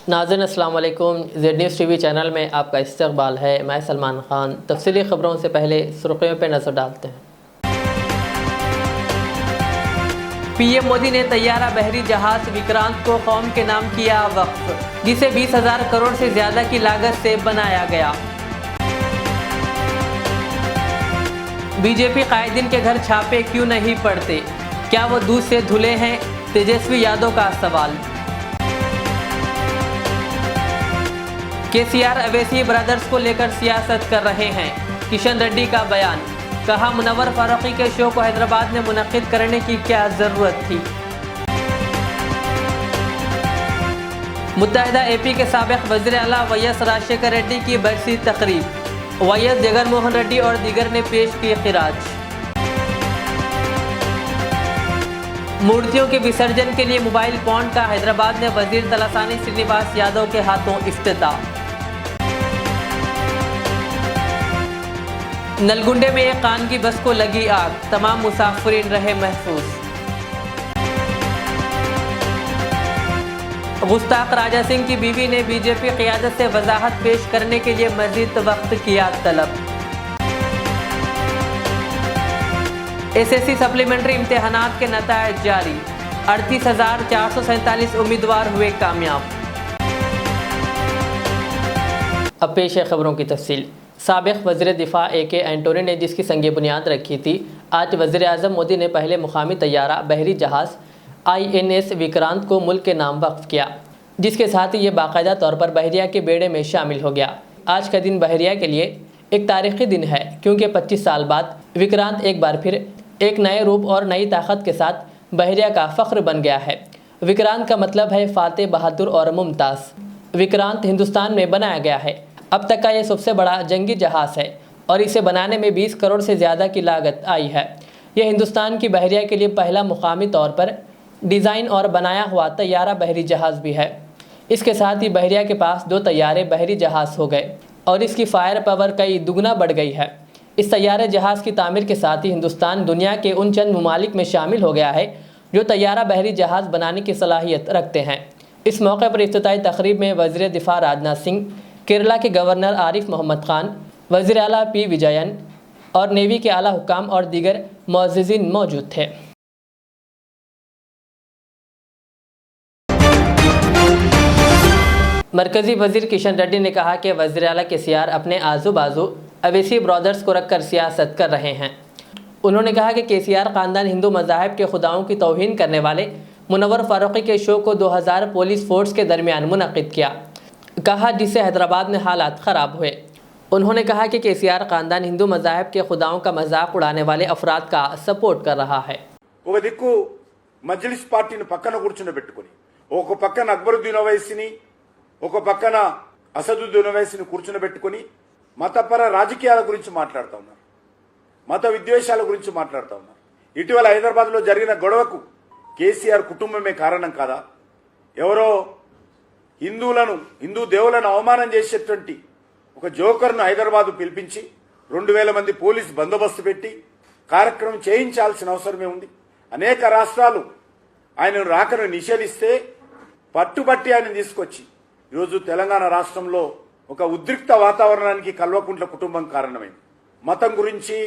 नाज़रीन अस्सलाम वालेकुम। ज़ेड न्यूज़ टीवी चैनल में आपका इस्तकबाल है। मैं सलमान खान। तफसीली ख़बरों से पहले सुर्खियों पर नज़र डालते हैं। पीएम मोदी ने तैयारा बहरी जहाज़ विक्रांत को कौम के नाम किया वक्फ, जिसे 20,000 करोड़ से ज़्यादा की लागत से बनाया गया। बीजेपी कायदीन के घर छापे क्यों नहीं पड़ते, क्या वो दूध से धुले हैं? तेजस्वी यादव का सवाल। केसीआर अवैसी ब्रदर्स को लेकर सियासत कर रहे हैं, किशन रेड्डी का बयान। कहा, मुनव्वर फारूकी के शो को हैदराबाद में मुनक्किद करने की क्या ज़रूरत थी। मुत्तहिदा एपी के साबिक़ वज़ीर आला वाईएस राजशेखर रेड्डी की बरसी तकरीब। वाईएस जगन मोहन रेड्डी और दीगर ने पेश की खिराज। मूर्तियों के विसर्जन के लिए मोबाइल पॉइंट का हैदराबाद में वज़ीर तलासानी श्रीनिवास यादव के हाथों इफ्तिताह। नलगुंडे में एक कान की बस को लगी आग, तमाम मुसाफिरीन रहे महफूज। गुस्ताख राजा सिंह की बीवी ने बीजेपी क़ियादत से वजाहत पेश करने के लिए मज़ीद वक्त किया तलब। एसएससी सप्लीमेंट्री इम्तिहानात के नताइज जारी, 38,447 उम्मीदवार हुए कामयाब। अब पेश है खबरों की तफसील। साबिक़ वज़ीर दिफा AK एंटोनी ने जिसकी संग बुनियाद रखी थी, आज वज़ीर आज़म मोदी ने पहले मुकामी तैयारा बहरी जहाज़ INS विक्रांत को मुल्क के नाम वक्फ किया, जिसके साथ ही ये बाकायदा तौर पर बहरिया के बेड़े में शामिल हो गया। आज का दिन बहरिया के लिए एक तारीख़ी दिन है, क्योंकि 25 साल बाद विक्रांत एक बार फिर एक नए रूप और नई ताकत के साथ बहरिया का फ़ख्र बन गया है। विक्रांत का मतलब है फ़ातेह, बहादुर और मुमताज़। विक्रांत हिंदुस्तान में बनाया गया है। अब तक का ये सबसे बड़ा जंगी जहाज़ है और इसे बनाने में 20 करोड़ से ज़्यादा की लागत आई है। यह हिंदुस्तान की बहरिया के लिए पहला मुकामी तौर पर डिज़ाइन और बनाया हुआ तैयारा बहरी जहाज़ भी है। इसके साथ ही बहरिया के पास 2 तैयारे बहरी जहाज़ हो गए और इसकी फायर पावर कई दुगना बढ़ गई है। इस तैयारे जहाज़ की तामीर के साथ ही हिंदुस्तान दुनिया के उन चंद ममालिक में शामिल हो गया है जो तैयारा बहरी जहाज़ बनाने की सलाहियत रखते हैं। इस मौके पर इफ्तिताई तकरीब में वज़ीर दिफा राजनाथ सिंह, केरला के गवर्नर आरिफ मोहम्मद खान, वज़ीर आला P विजयन और नेवी के आला हुक्काम और दीगर मुअज़्ज़िज़ीन मौजूद थे। मरकज़ी वज़ीर किशन रेड्डी ने कहा कि वज़ीर आला केसीआर अपने आजू बाजू अवैसी ब्रदर्स को रखकर सियासत कर रहे हैं। उन्होंने कहा कि केसीआर ख़ानदान हिंदू मज़ाहिब के खुदाओं की तौहीन करने वाले मुनव्वर फारूकी के शो को 2000 पुलिस फोर्स के दरमियान मुनक़िद किया, कहा, जिससे हैदराबाद में हालात ख़राब हुए। उन्होंने कहा कि केसीआर ख़ानदान हिंदू मज़ाहिब के खुदाओं का मजाक उड़ाने वाले अफराद का सपोर्ट कर रहा है। ఒక దిక్కు మజ్లిస్ పార్టీని పక్కన కూర్చుండబెట్టుకొని, ఒక పక్కన అక్బరుద్దీన్ ఓవైసీని, ఒక పక్కన అసదుద్దీన్ ఓవైసీని కూర్చుండబెట్టుకొని మతపర రాజకీయాల గురించి మాట్లాడుతూ ఉన్నారు, మత విద్వేషాల గురించి మాట్లాడుతూ ఉన్నారు. ఇటీవల హైదరాబాద్లో జరిగిన గొడవకు కేసీఆర్ కుటుంబమే కారణం కాదా? ఎవరో హిందువులను, హిందూ దేవులను అవమానం చేసేటువంటి ఒక జోకర్ను హైదరాబాద్ పిలిపించి 2000 మంది పోలీస్ బందోబస్తు పెట్టి కార్యక్రమం చేయించాల్సిన అవసరమే ఉంది. అనేక రాష్ట్రాలు ఆయన రాకను నిషేధిస్తే పట్టుబట్టి ఆయన తీసుకొచ్చి ఈరోజు తెలంగాణ రాష్ట్రంలో ఒక ఉద్రిక్త వాతావరణానికి కల్వకుంట్ల కుటుంబం కారణమైంది. మతం గురించి,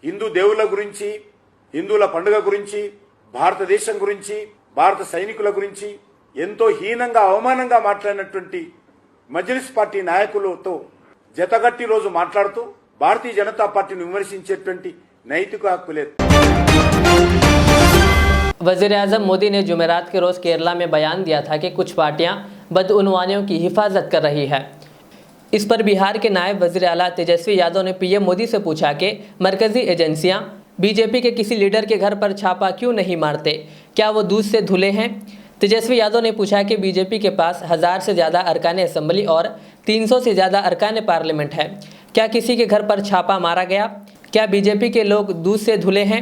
హిందూ దేవుళ్ళ గురించి, హిందువుల పండుగ గురించి, భారతదేశం గురించి, భారత సైనికుల గురించి ఎంతో హీనంగా, అవమానంగా మాట్లాడినటువంటి మజ్లిస్ పార్టీ నాయకులతో జతగట్టి రోజు మాట్లాడుతూ భారతీయ జనతా పార్టీని విమర్శించేటువంటి నైతిక హక్కు లేదు। वज़ीर आज़म मोदी ने जुमेरात के रोज़ केरला में बयान दिया था कि कुछ पार्टियां बदउनवानियों की हिफाजत कर रही है। इस पर बिहार के नायब वज़ीर आला तेजस्वी यादव ने पीएम मोदी से पूछा कि मरकज़ी एजेंसियां बीजेपी के किसी लीडर के घर पर छापा क्यों नहीं मारते, क्या वो दूध से धुले हैं। तेजस्वी यादव ने पूछा कि बीजेपी के पास 1000 से ज़्यादा अरकान असम्बली और 300 से ज़्यादा अरकान पार्लियामेंट है, क्या किसी के घर पर छापा मारा गया, क्या बीजेपी के लोग दूध से धुले हैं।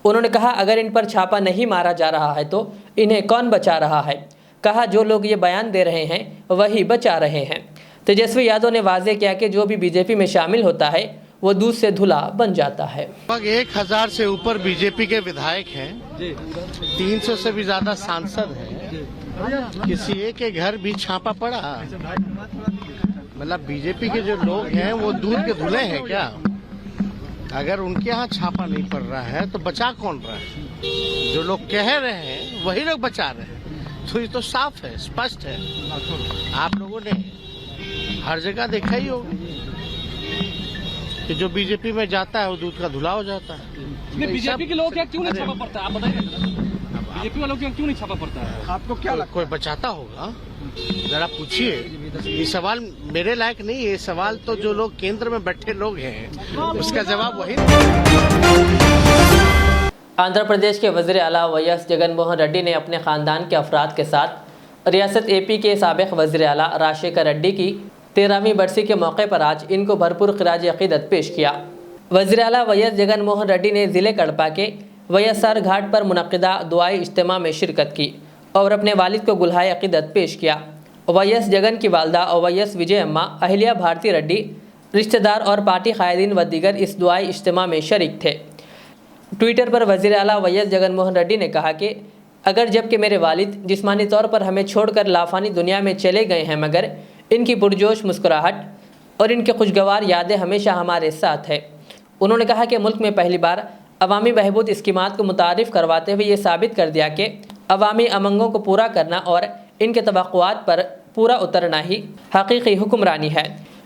उन्होंने कहा, अगर इन पर छापा नहीं मारा जा रहा है तो इन्हें कौन बचा रहा है। कहा, जो लोग ये बयान दे रहे हैं वही बचा रहे हैं। तेजस्वी यादव ने वाजे किया कि जो भी बीजेपी में शामिल होता है वो दूध से धुला बन जाता है। लगभग 1000 से ऊपर बीजेपी के विधायक हैं, 300 से भी ज्यादा सांसद हैं किसी एक के घर भी छापा पड़ा? मतलब बीजेपी के जो लोग हैं वो दूध के धुले हैं क्या? अगर उनके यहाँ छापा नहीं पड़ रहा है तो बचा कौन रहा है? जो लोग कह रहे हैं वही लोग बचा रहे हैं। तो ये तो साफ है, स्पष्ट है। आप लोगों ने हर जगह देखा ही होगा कि जो बीजेपी में जाता है वो दूध का धुला हो जाता है। बीजेपी के लोग क्या क्यों नहीं छापा पड़ता है? आप बताइए, बीजेपी वालों के क्यों नहीं छापा पड़ता है? आपको क्या लगता है? कोई बचाता होगा? जरा पूछिए। ये सवाल मेरे लायक नहीं, ये सवाल तो जो लोग केंद्र में बैठे लोग हैं उसका जवाब वही। आंध्र प्रदेश के वज़ीर आला वाईएस जगनमोहन रेड्डी ने अपने ख़ानदान के अफराद के साथ रियासत एपी के साबिक़ वज़ीर आला राजशेखर रेड्डी की 13वीं बरसी के मौके पर आज इनको भरपूर ख़िराज अक़ीदत पेश किया। वज़ीर आला वाईएस जगनमोहन रेड्डी ने ज़िले कड़पा के वाईएसआर घाट पर मुनक़िदा दुआई इज्तिमा में शिरकत की और अपने वालिद को गुलहाए अक़ीदत पेश किया। वाईएस जगन की वालदा और वाईएस विजय अम्मा अहिल्या भारती रेड्डी रिश्तेदार और पार्टी कायदीन व दीगर इस दुआई इज्तिमा में शरीक थे। ट्विटर पर वज़ीर आला वाईएस जगनमोहन रेड्डी ने कहा कि अगर जबकि मेरे वालिद जिस्मानी तौर पर हमें छोड़कर लाफानी दुनिया में चले गए हैं, मगर इनकी पुरजोश मुस्कुराहट और इनकी खुशगवार यादें हमेशा हमारे साथ है। उन्होंने कहा कि मुल्क में पहली बार अवामी बहबूद स्कीमात को मुतारिफ़ करवाते हुए ये साबित कर दिया कि अवामी अमंगों को पूरा करना और इनके तवक्कुआत पर पूरा उतरना ही हकीकी हुक्मरानी है।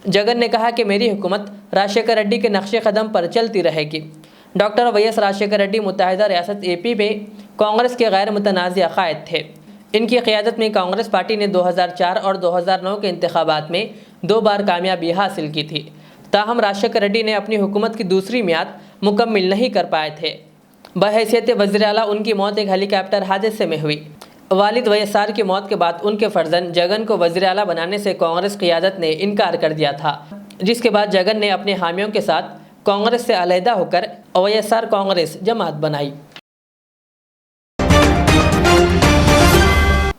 जगन ने कहा कि मेरी हुकूमत राजशेखर रेड्डी के नक्शे कदम पर चलती रहेगी। डॉक्टर वाईएस राजशेखर रेड्डी मुत्तहिदा रियासत एपी में कांग्रेस के गैर मुतनाज़िया कायद थे। इनकी क़ियादत में कांग्रेस पार्टी ने 2004 और 2009 के इंतखाबात में 2 बार कामयाबी हासिल की थी। ताहम राजशेखर रेड्डी ने अपनी हुकूमत की दूसरी मियाद मुकम्मिल नहीं कर पाए थे। बहैसियत वज़ीर आला उनकी मौत एक हेलीकॉप्टर हादसे में हुई। वालिद वाईएसआर की मौत के बाद उनके फर्जंद जगन को वज़ीर आला बनाने से कांग्रेस क़ियादत ने इनकार कर दिया था, जिसके बाद जगन ने अपने हामियों के साथ कांग्रेस से अलहदा होकर वाईएसआर कांग्रेस जमात बनाई।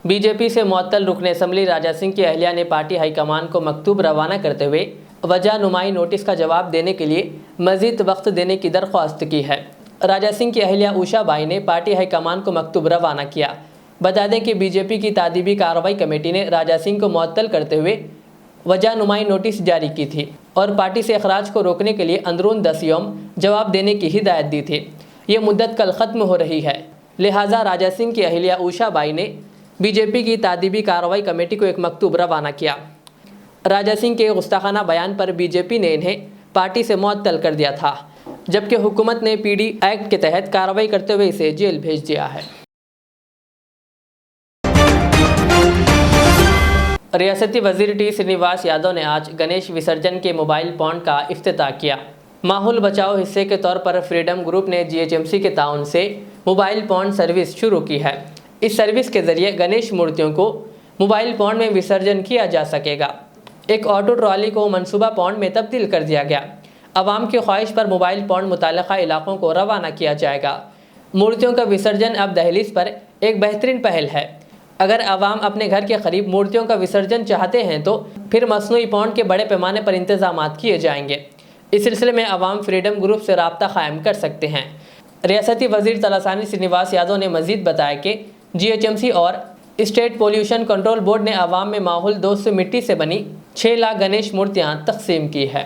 बीजेपी से मुअत्तल रुकन असम्बली राजा सिंह की अहलिया ने पार्टी हाईकमान को मकतूब रवाना करते हुए वजह नुमाई नोटिस का जवाब देने के लिए मज़ीद वक्त देने की दरख्वास्त की है। राजा सिंह की अहलिया उषा बाई ने पार्टी हाईकमान को मकतूब रवाना किया। बता दें कि बीजेपी की तादीबी कार्रवाई कमेटी ने राजा सिंह को मुअत्तल करते हुए वजह नुमाई नोटिस जारी की थी और पार्टी से अखराज को रोकने के लिए अंदरून 10 यौम जवाब देने की हिदायत दी थी। ये मुद्दत कल ख़त्म हो रही है, लिहाजा राजा सिंह की अहलिया उषा बाई ने बीजेपी की तादीबी कार्रवाई कमेटी को एक मकतूब रवाना किया। राजा सिंह के गुस्ताखाना बयान पर बीजेपी ने इन्हें पार्टी से मुअत्तल कर दिया था, जबकि हुकूमत ने पीडी एक्ट के तहत कार्रवाई करते हुए इसे जेल भेज दिया है। रियासती वजीर टी श्रीनिवास यादव ने आज गणेश विसर्जन के मोबाइल पॉइंट का इफ्तिताह किया। माहौल बचाओ हिस्से के तौर पर फ्रीडम ग्रुप ने जीएचएमसी के ताउन से मोबाइल पॉइंट सर्विस शुरू की है। इस सर्विस के जरिए गणेश मूर्तियों को मोबाइल पॉइंट में विसर्जन किया जा सकेगा। एक ऑटो ट्रॉली को मनसूबा पॉइंट में तब्दील कर दिया गया। आवाम की ख्वाहिश पर मोबाइल पॉइंट मुताल्लिका इलाकों को रवाना किया जाएगा। मूर्तियों का विसर्जन अब दहलीज पर एक बेहतरीन पहल है। अगर आवाम अपने घर के करीब मूर्तियों का विसर्जन चाहते हैं तो फिर मसनूई पॉइंट के बड़े पैमाने पर इंतजामात किए जाएंगे। इस सिलसिले में आवाम फ्रीडम ग्रुप से रब्ता कायम कर सकते हैं। रियासती वजीर तलासानी श्रीनिवास यादव ने मजीद बताया कि जीएचएमसी और स्टेट पोल्यूशन कंट्रोल बोर्ड ने आवाम में माहौल दोस्त मिट्टी से बनी 6 लाख गणेश मूर्तियाँ तकसीम की है।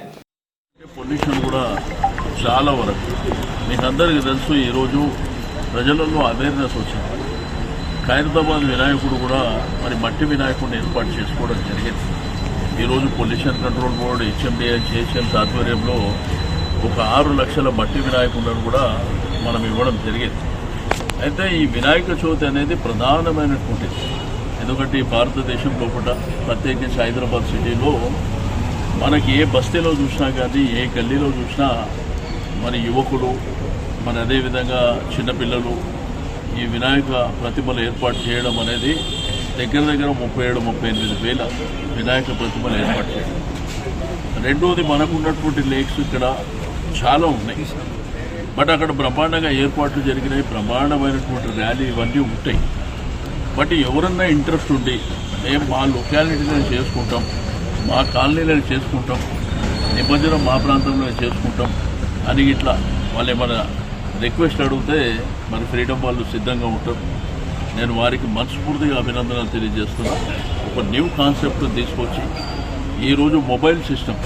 పొల్యూషన్ కూడా చాలా వరకు మీకు అందరికీ తెలుసు ఈరోజు ప్రజలలో అవేర్నెస్ వచ్చింది. ఖైరతాబాద్ వినాయకుడు కూడా మరి మట్టి వినాయకుడిని ఏర్పాటు చేసుకోవడం జరిగింది. ఈరోజు pollution control board HMDA GHMC ఆధ్వర్యంలో ఒక 6 లక్షల మట్టి వినాయకులను కూడా మనం ఇవ్వడం జరిగింది. అయితే ఈ వినాయక చవితి అనేది ప్రధానమైనటువంటిది. ఎందుకంటే ఈ భారతదేశం లోపల ప్రత్యేకించి హైదరాబాద్ సిటీలో మనకి ఏ బస్తీలో చూసినా కానీ ఏ గల్లీలో చూసినా మన యువకులు మన అదేవిధంగా చిన్నపిల్లలు ఈ వినాయక ప్రతిమలు ఏర్పాటు చేయడం అనేది దగ్గర 37-38 వేల వినాయక ప్రతిమలు ఏర్పాటు చేయడం. రెండోది మనకున్నటువంటి లేక్స్ ఇక్కడ చాలా ఉన్నాయి. బట్ అక్కడ బ్రహ్మాండంగా ఏర్పాట్లు జరిగినాయి, బ్రహ్మాండమైనటువంటి ర్యాలీ ఇవన్నీ ఉంటాయి. బట్ ఎవరన్నా ఇంట్రెస్ట్ ఉండి మేము మా లొకాలిటీలను చేసుకుంటాం, మా కాలనీలను చేసుకుంటాం, నిమజ్జనం మా ప్రాంతంలో చేసుకుంటాం అని ఇట్లా వాళ్ళు ఏమైనా రిక్వెస్ట్ అడిగితే మన ఫ్రీడమ్ వాళ్ళు సిద్ధంగా ఉంటారు. నేను వారికి మనస్ఫూర్తిగా అభినందనలు తెలియజేస్తున్నాను. ఒక న్యూ కాన్సెప్ట్ తీసుకొచ్చి ఈరోజు మొబైల్ సిస్టమ్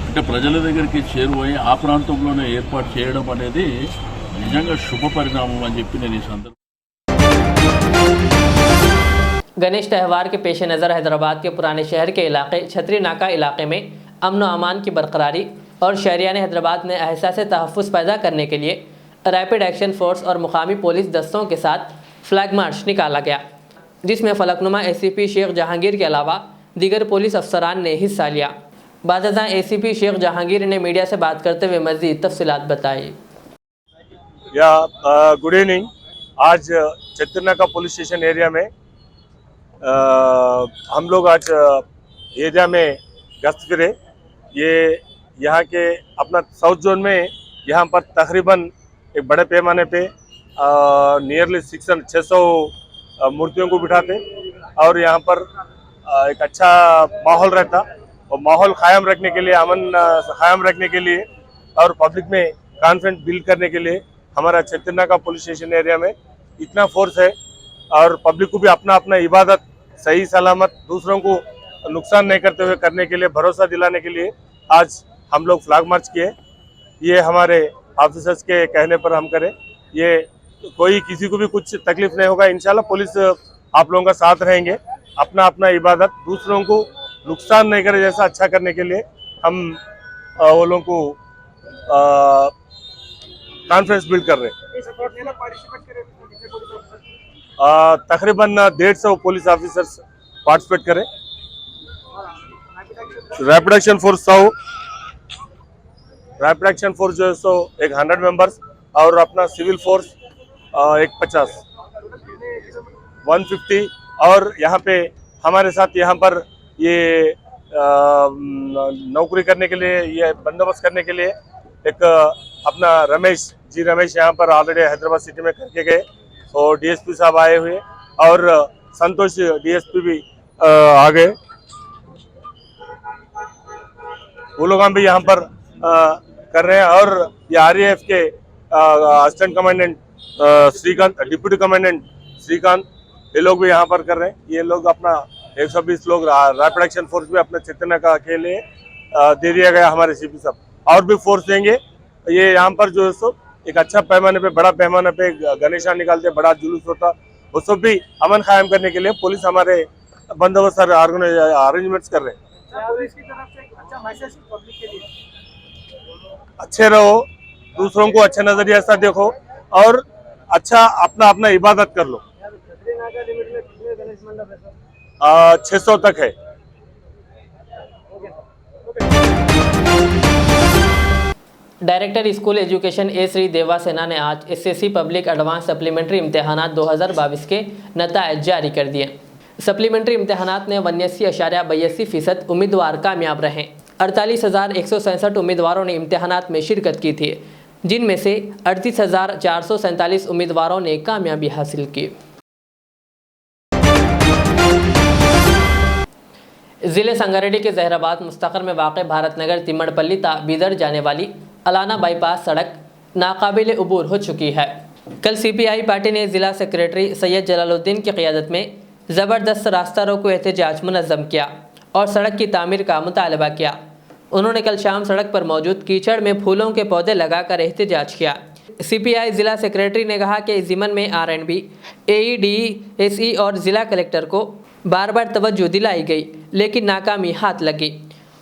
అంటే ప్రజల దగ్గరికి చేరువై ఆ ప్రాంతంలోనే ఏర్పాటు చేయడం అనేది నిజంగా శుభ పరిణామం అని చెప్పి నేను ఈ సందర్భంగా गणेश त्यौहार के पेश नज़र हैदराबाद के पुराने शहर के इलाके छतरी नाका इलाके में अमन व अमान की बरकरारी और शहरियान हैदराबाद में एहसास तहफ़्फ़ुज़ पैदा करने के लिए रैपिड एक्शन फोर्स और मुकामी पुलिस दस्तों के साथ फ्लैग मार्च निकाला गया, जिसमें फलकनुमा ACP शेख जहांगीर के अलावा दीगर पुलिस अफसरान ने हिस्सा लिया। बादशाह ACP शेख जहांगीर ने मीडिया से बात करते हुए मज़ीद तफसीलात बताई। Good evening. आज छतरनाका पुलिस स्टेशन एरिया में हम लोग आज एरिया में गश्त करे। ये यहाँ के अपना साउथ जोन में यहाँ पर तकरीबन एक बड़े पैमाने पे नियरली 600 मूर्तियों को बिठाते और यहाँ पर एक अच्छा माहौल रहता और माहौल कायम रखने के लिए, अमन कायम रखने के लिए और पब्लिक में कॉन्फिडेंस बिल्ड करने के लिए हमारा छतरनाका पुलिस स्टेशन एरिया में इतना फोर्स है और पब्लिक को भी अपना अपना इबादत सही सलामत दूसरों को नुकसान नहीं करते हुए करने के लिए भरोसा दिलाने के लिए आज हम लोग फ्लैग मार्च किए। ये हमारे ऑफिसर्स के कहने पर हम करें। ये कोई किसी को भी कुछ तकलीफ नहीं होगा। इंशाल्लाह पुलिस आप लोगों का साथ रहेंगे। अपना अपना इबादत दूसरों को नुकसान नहीं करे जैसा अच्छा करने के लिए हम वो लोगों को कॉन्फ्रेंस बिल्ड कर रहे हैं। तकरीबन 150 पुलिस ऑफिसर्स पार्टिसिपेट करें। Rapid action force 100, rapid action force जो है सो एक 100 मेंबर्स और अपना सिविल फोर्स एक 50 150 और यहाँ पे हमारे साथ यहाँ पर ये नौकरी करने के लिए ये बंदोबस्त करने के लिए एक अपना रमेश यहाँ पर ऑलरेडी हैदराबाद सिटी में करके गए और DSP साहब आए हुए और संतोष DSP भी आ गए। वो लोग हम भी यहाँ पर कर रहे हैं और ये RAF के assistant commandant Shrikant, deputy commandant Shrikant, ये लोग भी यहाँ पर कर रहे हैं। ये लोग अपना 120 लोग रैपिड एक्शन फोर्स भी अपने छतरनाका के लिए दे दिया गया हमारे CP साहब और भी फोर्स देंगे। ये यहाँ पर जो है सो एक अच्छा पैमाने पे बड़ा पैमाने पे गणेशा निकालते बड़ा जुलूस होता वो सब भी अमन कायम करने के लिए पुलिस हमारे बंदोबस्त अरेंजमेंट्स कर रहे हैं। पुलिस की तरफ से अच्छा मैसेज पब्लिक के लिए, अच्छे रहो, दूसरों को अच्छे नजरिए से देखो और अच्छा अपना अपना इबादत कर लो। 600 तक है। Director school education A Shri देवा सेना ने आज SSC पब्लिक एडवांस सप्लीमेंट्री इम्तहानात 2022 के नतायज जारी कर दिए। सप्लीमेंट्री इम्तहानात में 89.82% उम्मीदवार कामयाब रहे। 48,167 उम्मीदवारों ने इम्तहानात में शिरकत की थी, जिनमें से 38,447 उम्मीदवारों ने कामयाबी हासिल की। ज़िले संगारेड्डी के जहराबाद मुस्तकर में वाक़ भारत नगर तिम्मड़पल्ली ता बीदर जाने वाली अलाना बाईपास सड़क नाकाबिल उबूर हो चुकी है। कल CPI पार्टी ने ज़िला सेक्रेटरी सैयद जलालुद्दीन की क़ियादत में ज़बरदस्त रास्ता रोको एहतजाज मुनज़्ज़म किया और सड़क की तामीर का मुतालबा किया। उन्होंने कल शाम सड़क पर मौजूद कीचड़ में फूलों के पौधे लगाकर एहतजाज किया। CPI ज़िला सेक्रेटरी ने कहा कि इस ज़िमन में RNB, AE, SE और ज़िला कलेक्टर को बार बार तवज्जो दिलाई गई, लेकिन नाकामी हाथ लगी।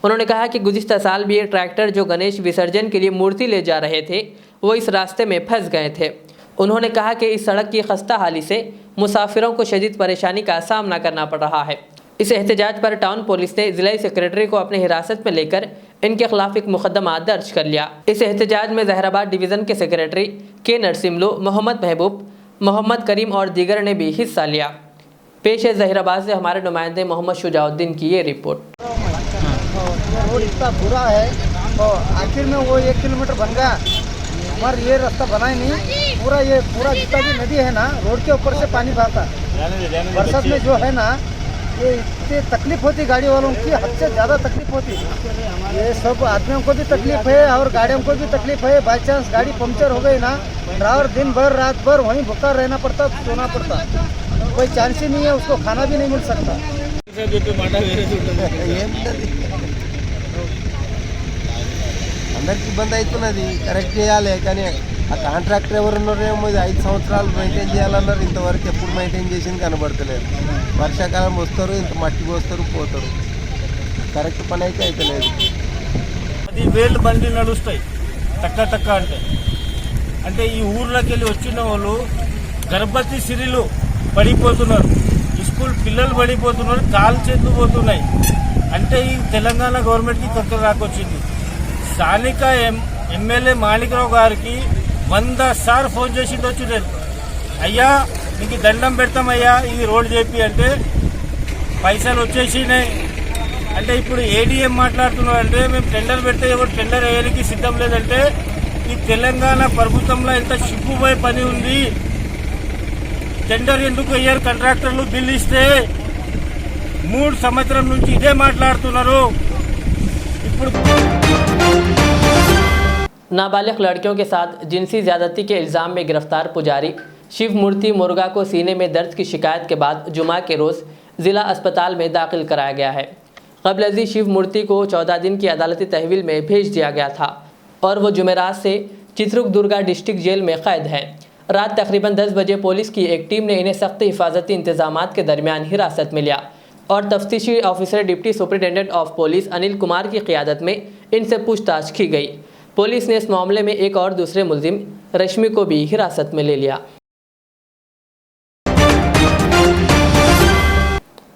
उन्होंने कहा कि गुज़िश्ता साल भी ये ट्रैक्टर जो गणेश विसर्जन के लिए मूर्ति ले जा रहे थे वो इस रास्ते में फंस गए थे। उन्होंने कहा कि इस सड़क की खस्ता हाली से मुसाफिरों को शदीद परेशानी का सामना करना पड़ रहा है। इस एहतजाज पर टाउन पुलिस ने ज़िला सेक्रेटरी को अपनी हिरासत में लेकर इनके खिलाफ एक मुकदमा दर्ज कर लिया। इस एहतजाज में जहराबाद डिवीज़न के सेक्रेटरी K नरसिमलू, मोहम्मद महबूब, मोहम्मद करीम और दीगर ने भी हिस्सा लिया। पेश है जहराबाद से हमारे नुमाइंदे मोहम्मद शुजाउद्दीन की ये रिपोर्ट। रोड इतना बुरा है और आखिर में वो 1 किलोमीटर बन गया। हमारा ये रास्ता बना ही नहीं। पूरा जितना भी नदी है ना, रोड के ऊपर से पानी बहता है। बरसात में जो है ना, ये इतनी तकलीफ होती गाड़ी वालों की, हद से ज़्यादा तकलीफ होती। ये सब आदमियों को भी तकलीफ है और गाड़ियों को भी तकलीफ है। बाई चांस गाड़ी पंक्चर हो गई ना, ड्राइवर दिन भर रात भर वहीं भूखा रहना पड़ता, सोना पड़ता। कोई चांस ही नहीं है, उसको खाना भी नहीं मिल सकता। అందరికి ఇబ్బంది అవుతున్నది, కరెక్ట్ చేయాలి. కానీ ఆ కాంట్రాక్టర్ ఎవరు ఉన్నారేమో 5 సంవత్సరాలు మెయింటైన్ చేయాలన్నారు, ఇంతవరకు ఎప్పుడు మెయింటైన్ చేసింది కనబడతలేదు. వర్షాకాలం వస్తారు, ఇంత మట్టి పోస్తారు, పోతారు, కరెక్ట్ పని అయితే లేదు. 10,000 బండి నడుస్తాయి టక్క టక్క అంటే ఈ ఊర్లోకి వెళ్ళి వచ్చిన వాళ్ళు గర్భవతి స్త్రీలు పడిపోతున్నారు, స్కూల్ పిల్లలు పడిపోతున్నారు, కాలు చేతులు పోతున్నాయి. అంటే ఈ తెలంగాణ గవర్నమెంట్కి కొత్త రాకొచ్చింది. స్థానిక ఎమ్మెల్యే మాణిక్రావు గారికి 100 సార్లు ఫోన్ చేసి వచ్చిండ్రు, అయ్యా నీకు దండం పెడతామయ్యా ఇది రోడ్ చేపి అంటే పైసలు వచ్చేసినాయి. అంటే ఇప్పుడు ఏడీఎం మాట్లాడుతున్నారు అంటే మేము టెండర్ పెడితే ఎవరు టెండర్ వేయడానికి సిద్ధం లేదంటే ఈ తెలంగాణ ప్రభుత్వంలో ఎంత సిగ్గుపోయే పని ఉంది. టెండర్ ఎందుకు వేయరు కాంట్రాక్టర్లు, బిల్లు ఇస్తే 3 సంవత్సరం నుంచి ఇదే మాట్లాడుతున్నారు. ఇప్పుడు नाबालिग लड़कियों के साथ जिनसी ज्यादती के इल्ज़ाम में गिरफ्तार पुजारी शिव मूर्ति मुर्गा को सीने में दर्द की शिकायत के बाद जुमा के रोज़ ज़िला अस्पताल में दाखिल कराया गया है। क़ब्ल शिव मूर्ति को 14 दिन की अदालती तहवील में भेज दिया गया था और वो जुमेरात से चित्रदुर्गा डिस्ट्रिक्ट जेल में कैद है। रात तकरीबन 10 बजे पुलिस की एक टीम ने इन्हें सख्त हिफाजती इंतजामात के दरमियान हिरासत में लिया और तफ्तीशी officer deputy superintendent of police Anil Kumar की क़ियादत में इनसे पूछताछ की गई। पुलिस ने इस मामले में एक और दूसरे मुलजिम रश्मि को भी हिरासत में ले लिया।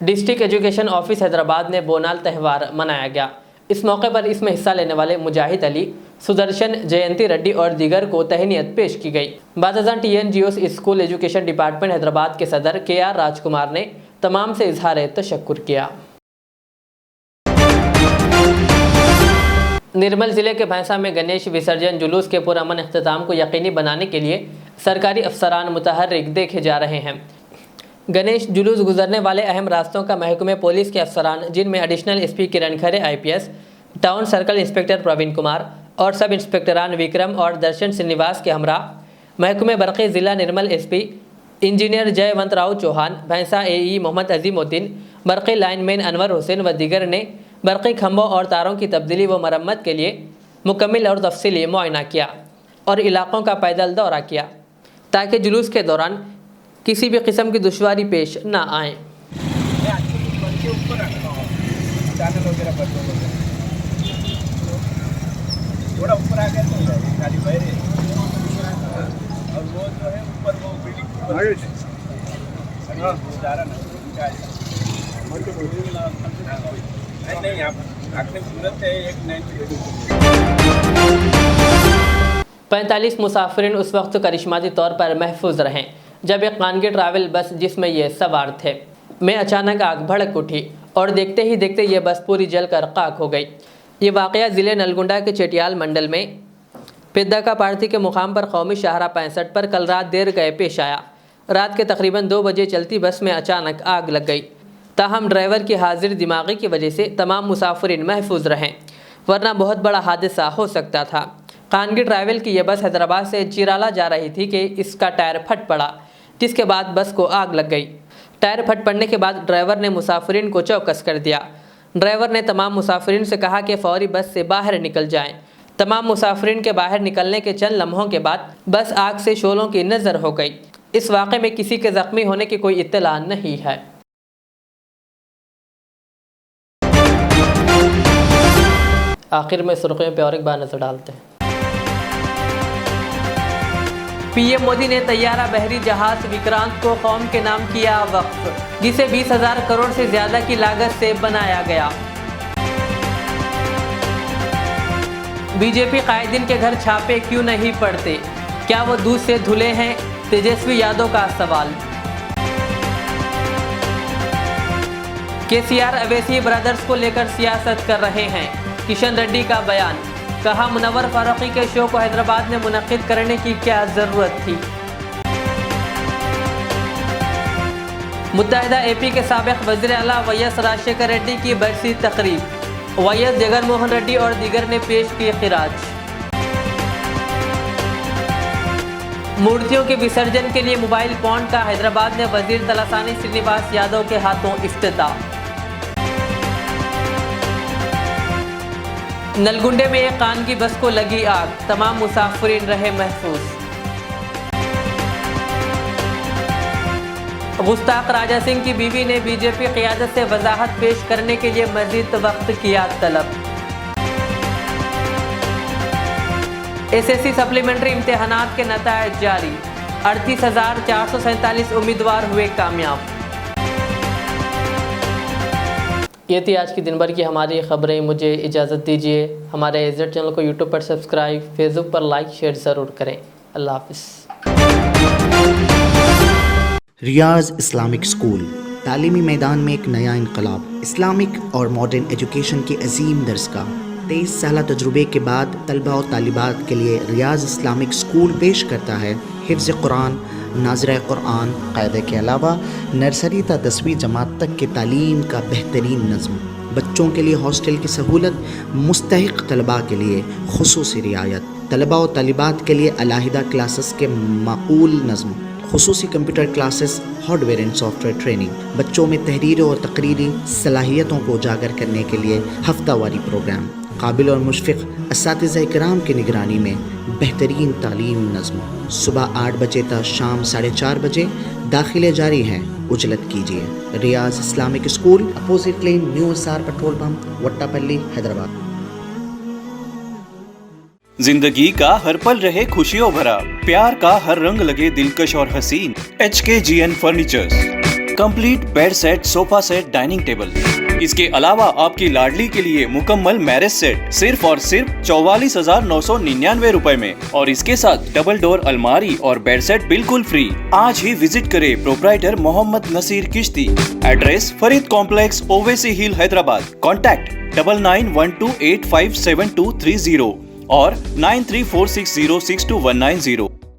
डिस्ट्रिक्ट एजुकेशन ऑफिस हैदराबाद में बोनाल त्यौहार मनाया गया। इस मौके पर इसमें हिस्सा लेने वाले मुजाहिद अली, सुदर्शन, जयंती रेड्डी और दीगर को तहनीत पेश की गई। बादशाह TNGO school education department Hyderabad के सदर KR राजकुमार ने तमाम से इजहार तशक्कुर किया। निर्मल ज़िले के भैंसा में गणेश विसर्जन जुलूस के पुरअमन अख्तिताम को यकीनी बनाने के लिए सरकारी अफसरान मुतहर्रिक देखे जा रहे हैं। गणेश जुलूस गुजरने वाले अहम रास्तों का महकमे पुलिस के अफसरान, जिनमें additional SP Kiran Khare IPS, town circle inspector Praveen Kumar और सब इंस्पेक्टरान विक्रम और दर्शन श्रीनिवास के हमरा, महकमे बरक़ी ज़िला निर्मल SP इंजीनियर जयवंत राव चौहान, भैंसा AE मोहम्मद अजीमुद्दीन, बरक़ी लाइनमैन अनवर हुसैन व दीगर ने बरक़ी खंभों और तारों की तब्दीली व मरम्मत के लिए मुकम्मल और तफसीली मुआयना किया और इलाक़ों का पैदल दौरा किया ताकि जुलूस के दौरान किसी भी किस्म की दुश्वारी पेश न आए। पैंतालीस मुसाफिरीन उस वक्त करिश्माती तौर पर महफूज रहें जब एक खानगी ट्रैवल बस जिसमें ये सवार थे में अचानक आग भड़क उठी और देखते ही देखते ये बस पूरी जलकर खाक हो गई। ये वाक़या ज़िले नलगुंडा के चेटियाल मंडल में पिद्दका पार्थी के मुकाम पर कौमी शाहरा 65 पर कल रात देर गए पेश आया। रात के तकरीबन 2 बजे चलती बस में अचानक आग लग गई। ताहम ड्राइवर की हाजिर दिमागी की वजह से तमाम मुसाफिरीन महफूज रहें, वरना बहुत बड़ा हादसा हो सकता था। खानगी ट्रैवल की यह बस हैदराबाद से चिराला जा रही थी कि इसका टायर फट पड़ा, जिसके बाद बस को आग लग गई। टायर फट पड़ने के बाद ड्राइवर ने मुसाफिरीन को चौकस कर दिया। ड्राइवर ने तमाम मुसाफिरीन से कहा कि फ़ौरी बस से बाहर निकल जाएं। तमाम मुसाफिरीन के बाहर निकलने के चंद लम्हों के बाद बस आग से शोलों की नज़र हो गई। इस वाक़े में किसी के ज़ख्मी होने की कोई इत्तला नहीं है। आखिर में सुर्खियों पर और एक बार नजर डालते हैं। PM मोदी ने तैयारा बहरी जहाज विक्रांत को कौम के नाम किया वक्फ, जिसे 20,000 करोड़ से ज्यादा की लागत से बनाया गया। बीजेपी कायदीन के घर छापे क्यों नहीं पड़ते, क्या वो दूध से धुले हैं, तेजस्वी यादव का सवाल। KCR अवैसी ब्रदर्स को लेकर सियासत कर रहे हैं, किशन रेड्डी का बयान। कहा मुनव्वर फारूकी के शो को हैदराबाद में मुनक्किद करने की क्या ज़रूरत थी। मुत्तहिदा AP के साबिक़ वज़ीर आला YS राजशेखर रेड्डी की बरसी तकरीब, YS जगनमोहन रेड्डी और दीगर ने पेश की खिराज। मूर्तियों के विसर्जन के लिए मोबाइल पॉइंट का हैदराबाद में वजीर तलासानी श्रीनिवास यादव के हाथों इफ्तिताह। नलगुंडे में एक कान की बस को लगी आग, तमाम मुसाफिरीन रहे महफूज। गुस्ताख राजा सिंह की बीवी ने बीजेपी क़यादत से वजाहत पेश करने के लिए मजीद वक्त किया तलब। एसएससी सप्लीमेंट्री इम्तिहानात के नतायज जारी, 38,447 उम्मीदवार हुए कामयाब। ये थी आज की दिन भर की हमारी खबरें। मुझे इजाज़त दीजिए। हमारे एजेड चैनल को यूट्यूब पर सब्सक्राइब, फेसबुक पर लाइक शेयर ज़रूर करें। अल्लाह हाफ़िज़। रियाज इस्लामिक स्कूल, तालीमी मैदान में एक नया इनकलाब। इस्लामिक और मॉडर्न एजुकेशन की अजीम दरसगाह। 23 साल तजुर्बे के बाद तलबा और तालिबात के लिए रियाज इस्लामिक स्कूल पेश करता है हिफ्ज़ कुरान, नाज़िर कुरान क़ायदे के अलावा नर्सरी ता 10वीं जमात तक की तालीम का बेहतरीन नज़्म। बच्चों के लिए हॉस्टल की सहूलत, मुस्तहिक़ तलबा के लिए खुसूसी रियायत, तलबा और तालिबात के लिए अलहदा क्लासेस के माकूल नज़्म, खुसूसी computer classes, hardware and software training. बच्चों में तहरीरी और तकरीरी सलाहियतों को उजागर करने के लिए हफ्तावारी प्रोग्राम। काबिल और मुशफ़िक़ असातिज़ा इकराम की निगरानी में बेहतरीन तालीम नज़्म। सुबह 8 बजे तक शाम 4:30 बजे दाखिले जारी हैं, उजलत कीजिए। Riyaz Islamic school, opposite lane, new SR petrol pump, Vattapalli, Hyderabad. जिंदगी का हर पल रहे खुशियों भरा, प्यार का हर रंग लगे दिलकश और हसीन। HKGN furnitures, complete bed set, sofa set, dining table. इसके अलावा आपकी लाडली के लिए मुकम्मल मैरिज सेट सिर्फ और सिर्फ 44,999 रुपए में, और इसके साथ डबल डोर अलमारी और बेड सेट बिल्कुल फ्री। आज ही विजिट करें प्रोप्राइटर मोहम्मद नसीर किश्ती। एड्रेस फरीद कॉम्प्लेक्स, ओवैसी हिल, हैदराबाद। कॉन्टैक्ट 9912857230 और 9346062190।